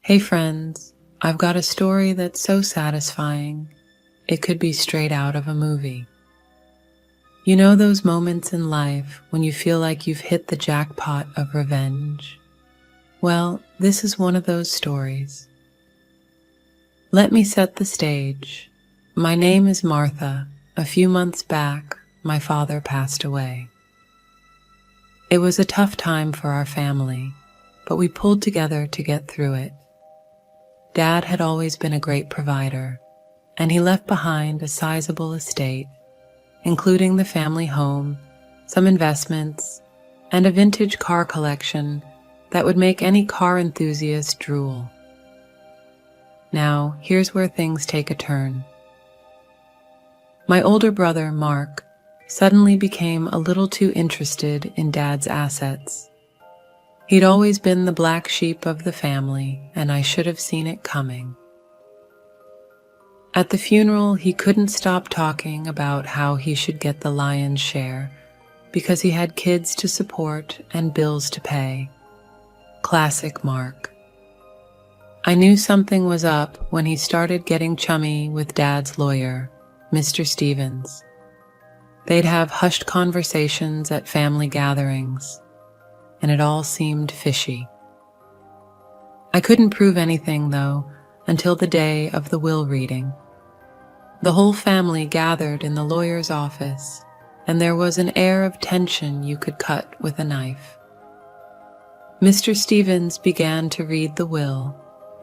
Hey friends, I've got a story that's so satisfying, it could be straight out of a movie. You know those moments in life when you feel like you've hit the jackpot of revenge? Well, this is one of those stories. Let me set the stage. My name is Martha. A few months back, my father passed away. It was a tough time for our family, but we pulled together to get through it. Dad had always been a great provider, and he left behind a sizable estate, including the family home, some investments, and a vintage car collection that would make any car enthusiast drool. Now, here's where things take a turn. My older brother, Mark, suddenly became a little too interested in Dad's assets. He'd always been the black sheep of the family, and I should have seen it coming. At the funeral, he couldn't stop talking about how he should get the lion's share because he had kids to support and bills to pay. Classic Mark. I knew something was up when he started getting chummy with Dad's lawyer, Mr. Stevens. They'd have hushed conversations at family gatherings, and it all seemed fishy. I couldn't prove anything, though, until the day of the will reading. The whole family gathered in the lawyer's office, and there was an air of tension you could cut with a knife. Mr. Stevens began to read the will,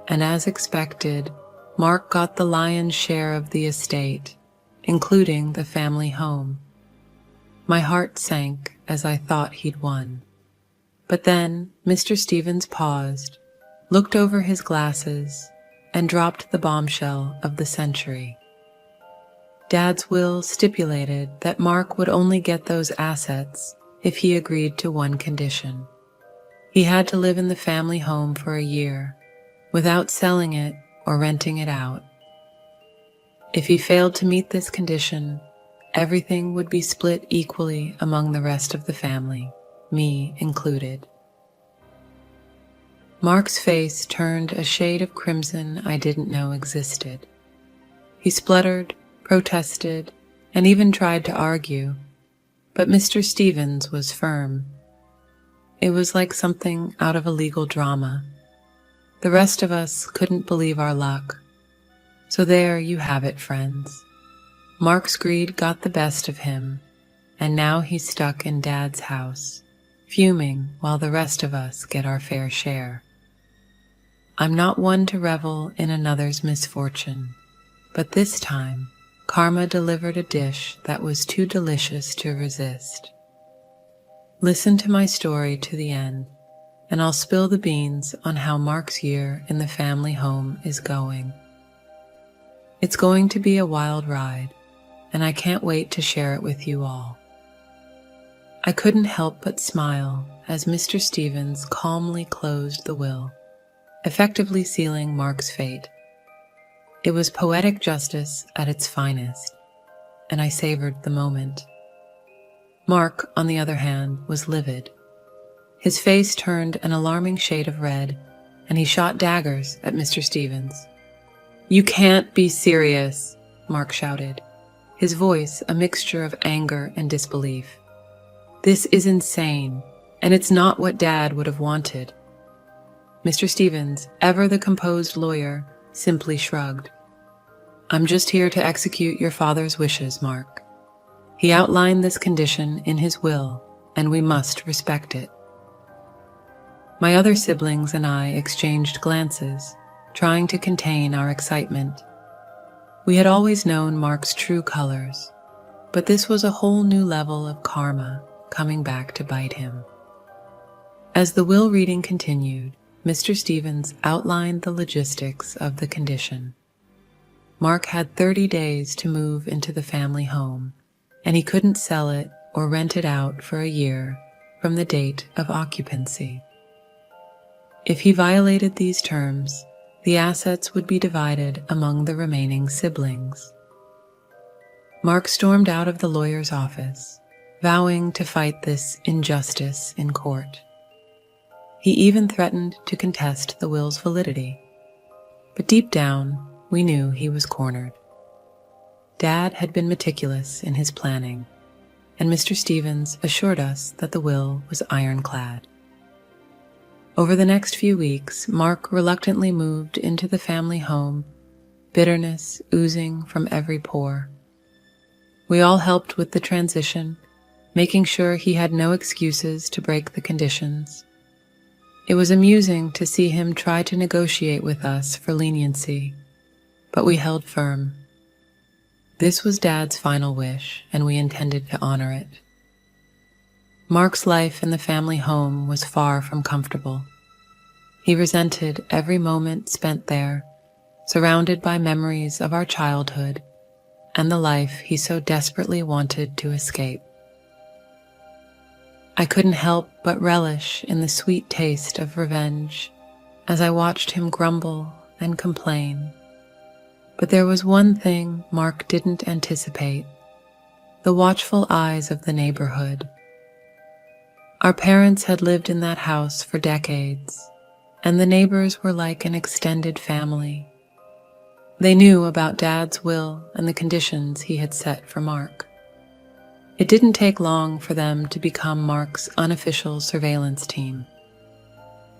and as expected, Mark got the lion's share of the estate, including the family home. My heart sank as I thought he'd won. But then Mr. Stevens paused, looked over his glasses, and dropped the bombshell of the century. Dad's will stipulated that Mark would only get those assets if he agreed to one condition. He had to live in the family home for a year, without selling it or renting it out. If he failed to meet this condition, everything would be split equally among the rest of the family, me included. Mark's face turned a shade of crimson I didn't know existed. He spluttered, protested, and even tried to argue, but Mr. Stevens was firm. It was like something out of a legal drama. The rest of us couldn't believe our luck. So there you have it, friends. Mark's greed got the best of him, and now he's stuck in Dad's house, fuming while the rest of us get our fair share. I'm not one to revel in another's misfortune, but this time, karma delivered a dish that was too delicious to resist. Listen to my story to the end, and I'll spill the beans on how Mark's year in the family home is going. It's going to be a wild ride, and I can't wait to share it with you all. I couldn't help but smile as Mr. Stevens calmly closed the will, effectively sealing Mark's fate. It was poetic justice at its finest, and I savored the moment. Mark, on the other hand, was livid. His face turned an alarming shade of red, and he shot daggers at Mr. Stevens. "You can't be serious," Mark shouted, his voice a mixture of anger and disbelief. "This is insane, and it's not what Dad would have wanted." Mr. Stevens, ever the composed lawyer, simply shrugged. "I'm just here to execute your father's wishes, Mark. He outlined this condition in his will, and we must respect it." My other siblings and I exchanged glances, trying to contain our excitement. We had always known Mark's true colors, but this was a whole new level of karma coming back to bite him. As the will reading continued, Mr. Stevens outlined the logistics of the condition. Mark had 30 days to move into the family home, and he couldn't sell it or rent it out for a year from the date of occupancy. If he violated these terms, the assets would be divided among the remaining siblings. Mark stormed out of the lawyer's office, vowing to fight this injustice in court. He even threatened to contest the will's validity, but deep down, we knew he was cornered. Dad had been meticulous in his planning, and Mr. Stevens assured us that the will was ironclad. Over the next few weeks, Mark reluctantly moved into the family home, bitterness oozing from every pore. We all helped with the transition, making sure he had no excuses to break the conditions. It was amusing to see him try to negotiate with us for leniency, but we held firm. This was Dad's final wish, and we intended to honor it. Mark's life in the family home was far from comfortable. He resented every moment spent there, surrounded by memories of our childhood and the life he so desperately wanted to escape. I couldn't help but relish in the sweet taste of revenge as I watched him grumble and complain. But there was one thing Mark didn't anticipate: the watchful eyes of the neighborhood. Our parents had lived in that house for decades, and the neighbors were like an extended family. They knew about Dad's will and the conditions he had set for Mark. It didn't take long for them to become Mark's unofficial surveillance team.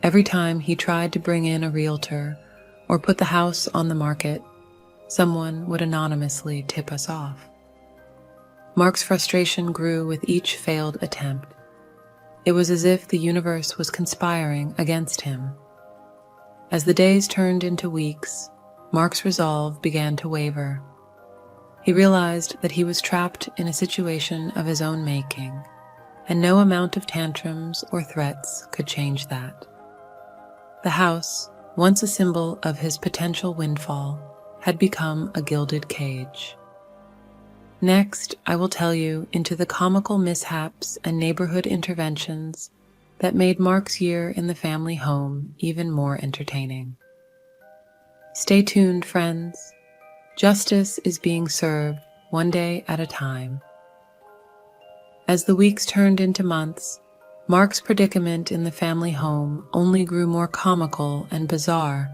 Every time he tried to bring in a realtor or put the house on the market, someone would anonymously tip us off. Mark's frustration grew with each failed attempt. It was as if the universe was conspiring against him. As the days turned into weeks, Mark's resolve began to waver. He realized that he was trapped in a situation of his own making, and no amount of tantrums or threats could change that. The house, once a symbol of his potential windfall, had become a gilded cage. Next, I will tell you into the comical mishaps and neighborhood interventions that made Mark's year in the family home even more entertaining. Stay tuned, friends. Justice is being served one day at a time. As the weeks turned into months, Mark's predicament in the family home only grew more comical and bizarre,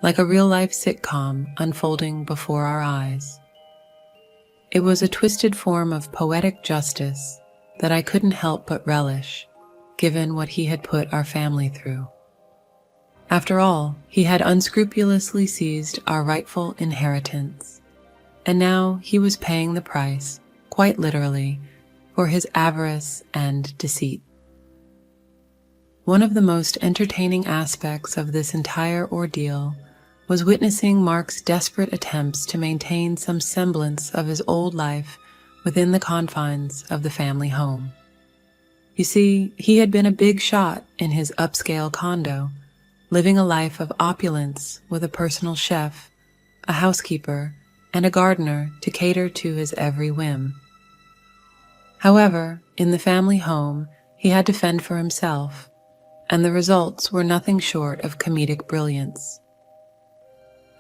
like a real-life sitcom unfolding before our eyes. It was a twisted form of poetic justice that I couldn't help but relish, given what he had put our family through. After all, he had unscrupulously seized our rightful inheritance, and now he was paying the price, quite literally, for his avarice and deceit. One of the most entertaining aspects of this entire ordeal was witnessing Mark's desperate attempts to maintain some semblance of his old life within the confines of the family home. You see, he had been a big shot in his upscale condo, living a life of opulence with a personal chef, a housekeeper, and a gardener to cater to his every whim. However, in the family home, he had to fend for himself, and the results were nothing short of comedic brilliance.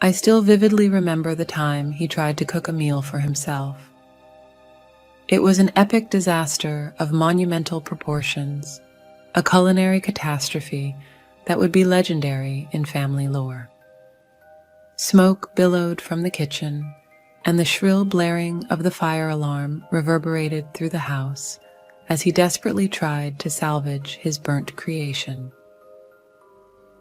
I still vividly remember the time he tried to cook a meal for himself. It was an epic disaster of monumental proportions, a culinary catastrophe that would be legendary in family lore. Smoke billowed from the kitchen, and the shrill blaring of the fire alarm reverberated through the house as he desperately tried to salvage his burnt creation.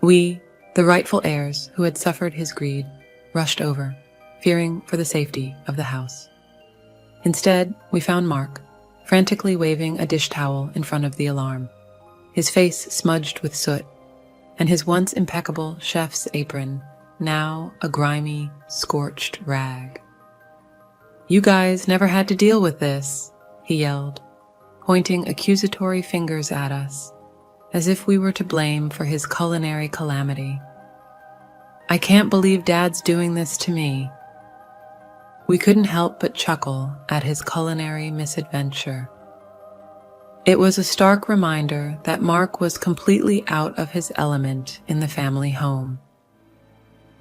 We, the rightful heirs who had suffered his greed, rushed over, fearing for the safety of the house. Instead, we found Mark, frantically waving a dish towel in front of the alarm, his face smudged with soot, and his once impeccable chef's apron now a grimy, scorched rag. "You guys never had to deal with this," he yelled, pointing accusatory fingers at us, as if we were to blame for his culinary calamity. "I can't believe Dad's doing this to me." We couldn't help but chuckle at his culinary misadventure. It was a stark reminder that Mark was completely out of his element in the family home.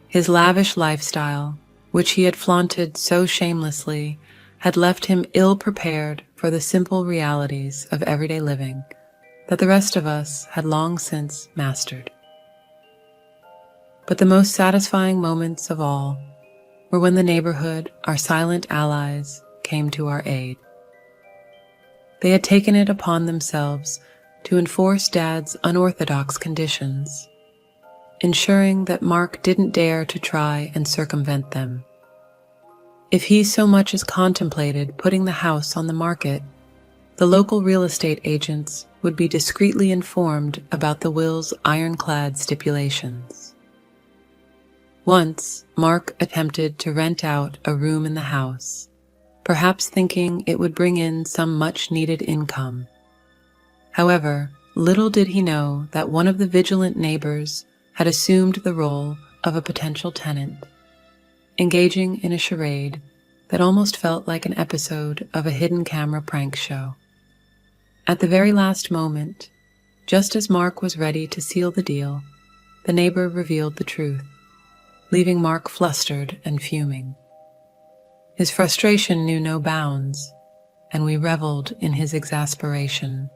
His lavish lifestyle, which he had flaunted so shamelessly, had left him ill-prepared for the simple realities of everyday living that the rest of us had long since mastered. But the most satisfying moments of all were when the neighborhood, our silent allies, came to our aid. They had taken it upon themselves to enforce Dad's unorthodox conditions, ensuring that Mark didn't dare to try and circumvent them. If he so much as contemplated putting the house on the market, the local real estate agents would be discreetly informed about the will's ironclad stipulations. Once, Mark attempted to rent out a room in the house, perhaps thinking it would bring in some much-needed income. However, little did he know that one of the vigilant neighbors had assumed the role of a potential tenant, engaging in a charade that almost felt like an episode of a hidden camera prank show. At the very last moment, just as Mark was ready to seal the deal, the neighbor revealed the truth, leaving Mark flustered and fuming. His frustration knew no bounds, and we reveled in his exasperation.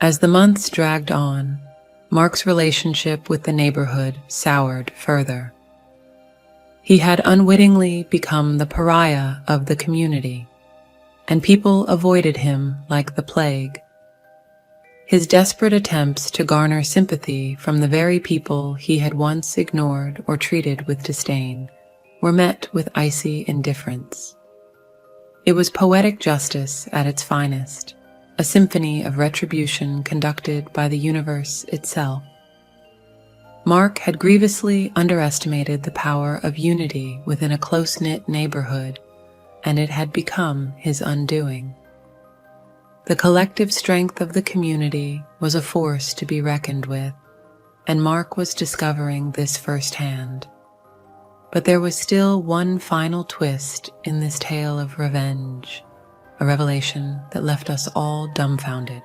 As the months dragged on, Mark's relationship with the neighborhood soured further. He had unwittingly become the pariah of the community, and people avoided him like the plague. His desperate attempts to garner sympathy from the very people he had once ignored or treated with disdain were met with icy indifference. It was poetic justice at its finest, a symphony of retribution conducted by the universe itself. Mark had grievously underestimated the power of unity within a close-knit neighborhood, and it had become his undoing. The collective strength of the community was a force to be reckoned with, and Mark was discovering this firsthand. But there was still one final twist in this tale of revenge, a revelation that left us all dumbfounded.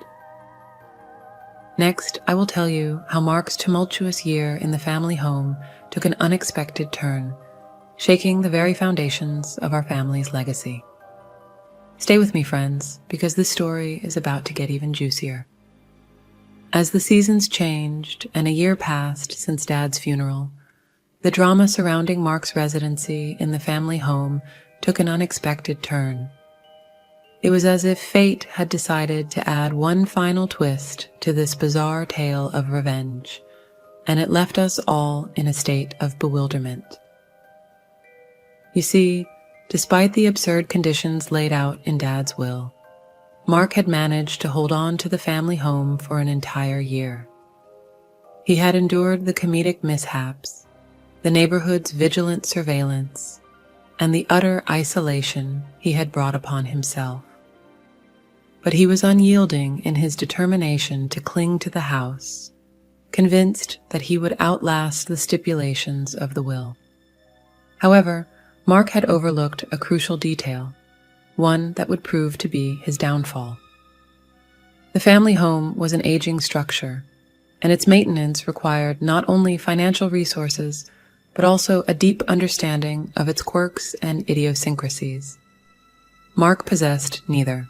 Next, I will tell you how Mark's tumultuous year in the family home took an unexpected turn, shaking the very foundations of our family's legacy. Stay with me, friends, because this story is about to get even juicier. As the seasons changed and a year passed since Dad's funeral, the drama surrounding Mark's residency in the family home took an unexpected turn. It was as if fate had decided to add one final twist to this bizarre tale of revenge, and it left us all in a state of bewilderment. You see, despite the absurd conditions laid out in Dad's will, Mark had managed to hold on to the family home for an entire year. He had endured the comedic mishaps, the neighborhood's vigilant surveillance, and the utter isolation he had brought upon himself. But he was unyielding in his determination to cling to the house, convinced that he would outlast the stipulations of the will. However, Mark had overlooked a crucial detail, one that would prove to be his downfall. The family home was an aging structure, and its maintenance required not only financial resources, but also a deep understanding of its quirks and idiosyncrasies. Mark possessed neither.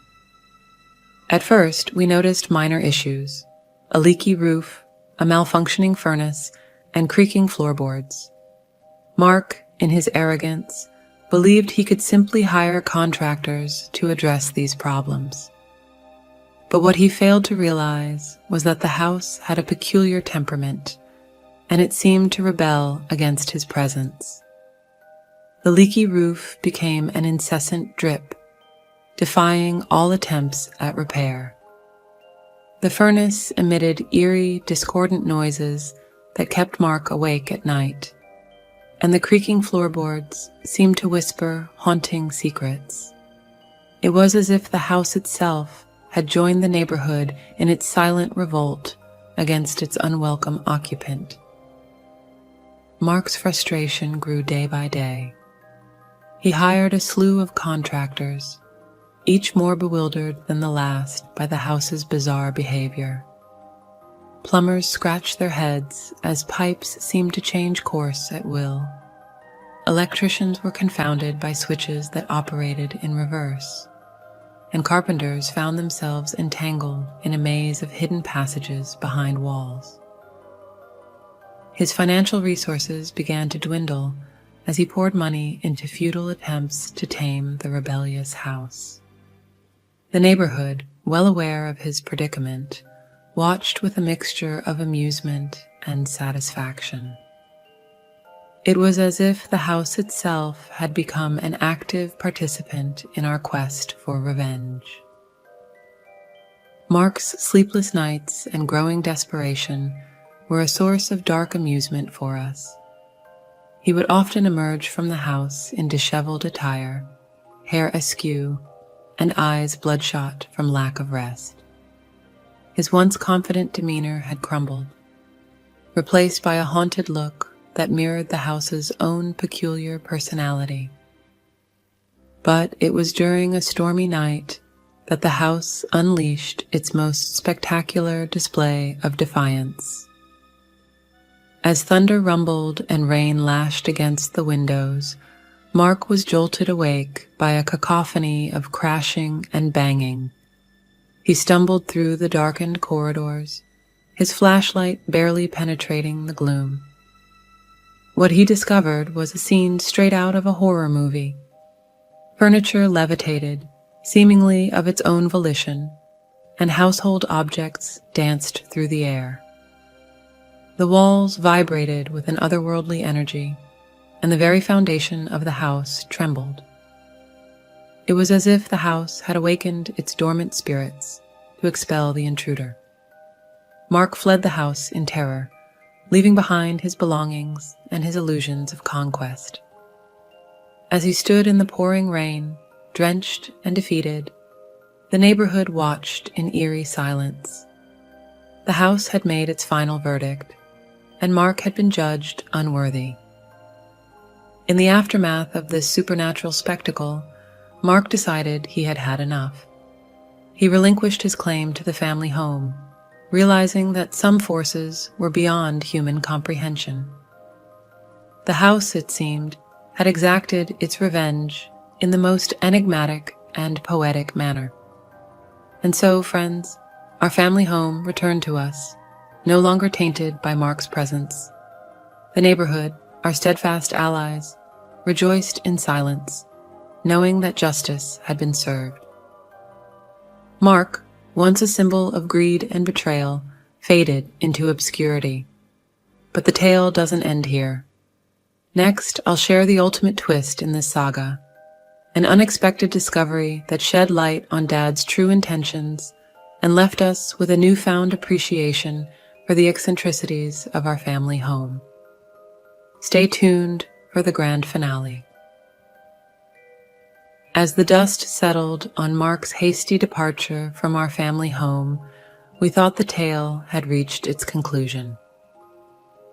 At first, we noticed minor issues: a leaky roof, a malfunctioning furnace, and creaking floorboards. Mark, in his arrogance, believed he could simply hire contractors to address these problems. But what he failed to realize was that the house had a peculiar temperament, and it seemed to rebel against his presence. The leaky roof became an incessant drip, defying all attempts at repair. The furnace emitted eerie, discordant noises that kept Mark awake at night, and the creaking floorboards seemed to whisper haunting secrets. It was as if the house itself had joined the neighborhood in its silent revolt against its unwelcome occupant. Mark's frustration grew day by day. He hired a slew of contractors, each more bewildered than the last by the house's bizarre behavior. Plumbers scratched their heads as pipes seemed to change course at will. Electricians were confounded by switches that operated in reverse, and carpenters found themselves entangled in a maze of hidden passages behind walls. His financial resources began to dwindle as he poured money into futile attempts to tame the rebellious house. The neighborhood, well aware of his predicament, watched with a mixture of amusement and satisfaction. It was as if the house itself had become an active participant in our quest for revenge. Mark's sleepless nights and growing desperation were a source of dark amusement for us. He would often emerge from the house in disheveled attire, hair askew, and eyes bloodshot from lack of rest. His once confident demeanor had crumbled, replaced by a haunted look that mirrored the house's own peculiar personality. But it was during a stormy night that the house unleashed its most spectacular display of defiance. As thunder rumbled and rain lashed against the windows, Mark was jolted awake by a cacophony of crashing and banging. He stumbled through the darkened corridors, his flashlight barely penetrating the gloom. What he discovered was a scene straight out of a horror movie. Furniture levitated, seemingly of its own volition, and household objects danced through the air. The walls vibrated with an otherworldly energy, and the very foundation of the house trembled. It was as if the house had awakened its dormant spirits to expel the intruder. Mark fled the house in terror, leaving behind his belongings and his illusions of conquest. As he stood in the pouring rain, drenched and defeated, the neighborhood watched in eerie silence. The house had made its final verdict, and Mark had been judged unworthy. In the aftermath of this supernatural spectacle, Mark decided he had had enough. He relinquished his claim to the family home, realizing that some forces were beyond human comprehension. The house, it seemed, had exacted its revenge in the most enigmatic and poetic manner. And so, friends, our family home returned to us, no longer tainted by Mark's presence. The neighborhood, our steadfast allies, rejoiced in silence, knowing that justice had been served. Mark, once a symbol of greed and betrayal, faded into obscurity. But the tale doesn't end here. Next, I'll share the ultimate twist in this saga, an unexpected discovery that shed light on Dad's true intentions and left us with a newfound appreciation for the eccentricities of our family home. Stay tuned for the grand finale. As the dust settled on Mark's hasty departure from our family home, we thought the tale had reached its conclusion.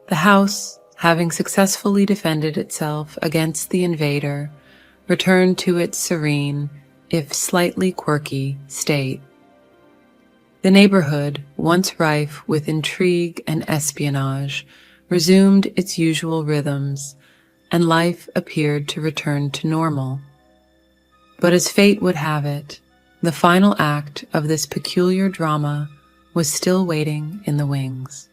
The house, having successfully defended itself against the invader, returned to its serene, if slightly quirky, state. The neighborhood, once rife with intrigue and espionage, resumed its usual rhythms, and life appeared to return to normal. But as fate would have it, the final act of this peculiar drama was still waiting in the wings.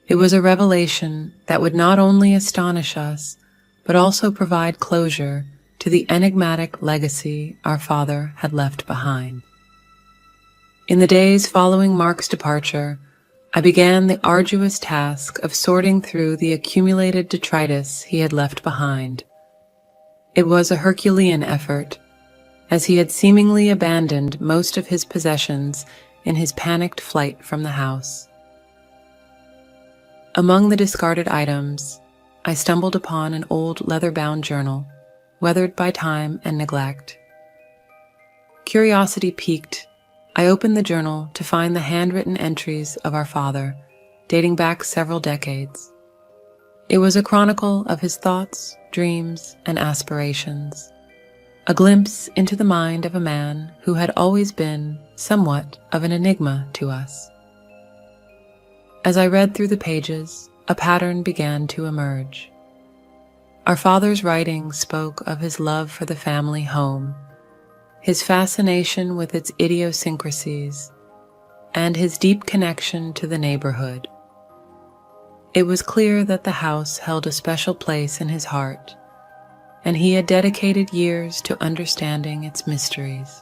It was a revelation that would not only astonish us, but also provide closure to the enigmatic legacy our father had left behind. In the days following Mark's departure, I began the arduous task of sorting through the accumulated detritus he had left behind. It was a Herculean effort, as he had seemingly abandoned most of his possessions in his panicked flight from the house. Among the discarded items, I stumbled upon an old leather-bound journal, weathered by time and neglect. Curiosity piqued, I opened the journal to find the handwritten entries of our father, dating back several decades. It was a chronicle of his thoughts, dreams, and aspirations, a glimpse into the mind of a man who had always been somewhat of an enigma to us. As I read through the pages, a pattern began to emerge. Our father's writing spoke of his love for the family home, his fascination with its idiosyncrasies, and his deep connection to the neighborhood. It was clear that the house held a special place in his heart, and he had dedicated years to understanding its mysteries.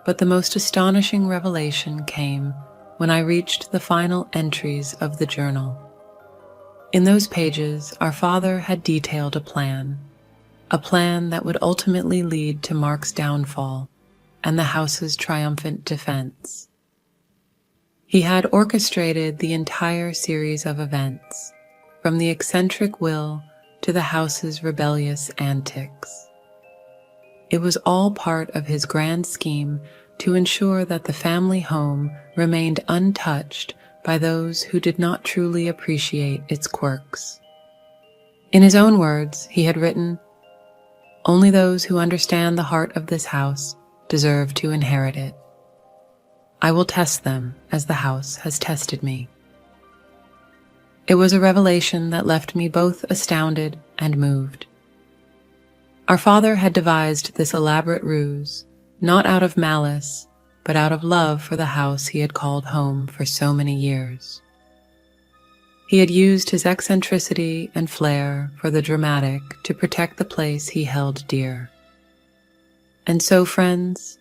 But the most astonishing revelation came when I reached the final entries of the journal. In those pages, our father had detailed a plan that would ultimately lead to Mark's downfall and the house's triumphant defense. He had orchestrated the entire series of events, from the eccentric will to the house's rebellious antics. It was all part of his grand scheme to ensure that the family home remained untouched by those who did not truly appreciate its quirks. In his own words, he had written, "Only those who understand the heart of this house deserve to inherit it. I will test them as the house has tested me." It was a revelation that left me both astounded and moved. Our father had devised this elaborate ruse, not out of malice, but out of love for the house he had called home for so many years. He had used his eccentricity and flair for the dramatic to protect the place he held dear. And so, friends,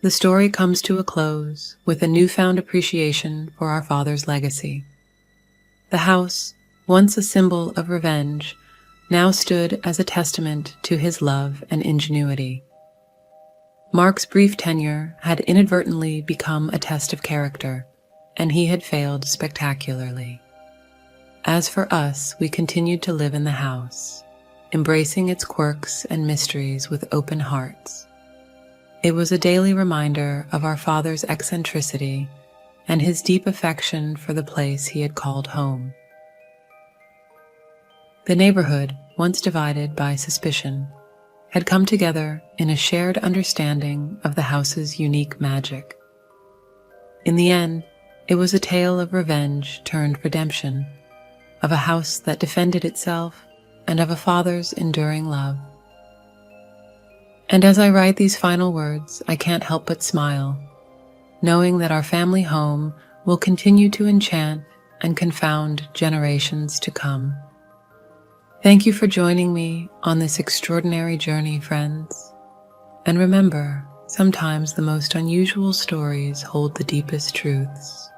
the story comes to a close with a newfound appreciation for our father's legacy. The house, once a symbol of revenge, now stood as a testament to his love and ingenuity. Mark's brief tenure had inadvertently become a test of character, and he had failed spectacularly. As for us, we continued to live in the house, embracing its quirks and mysteries with open hearts. It was a daily reminder of our father's eccentricity and his deep affection for the place he had called home. The neighborhood, once divided by suspicion, had come together in a shared understanding of the house's unique magic. In the end, it was a tale of revenge turned redemption, of a house that defended itself, and of a father's enduring love. And as I write these final words, I can't help but smile, knowing that our family home will continue to enchant and confound generations to come. Thank you for joining me on this extraordinary journey, friends. And remember, sometimes the most unusual stories hold the deepest truths.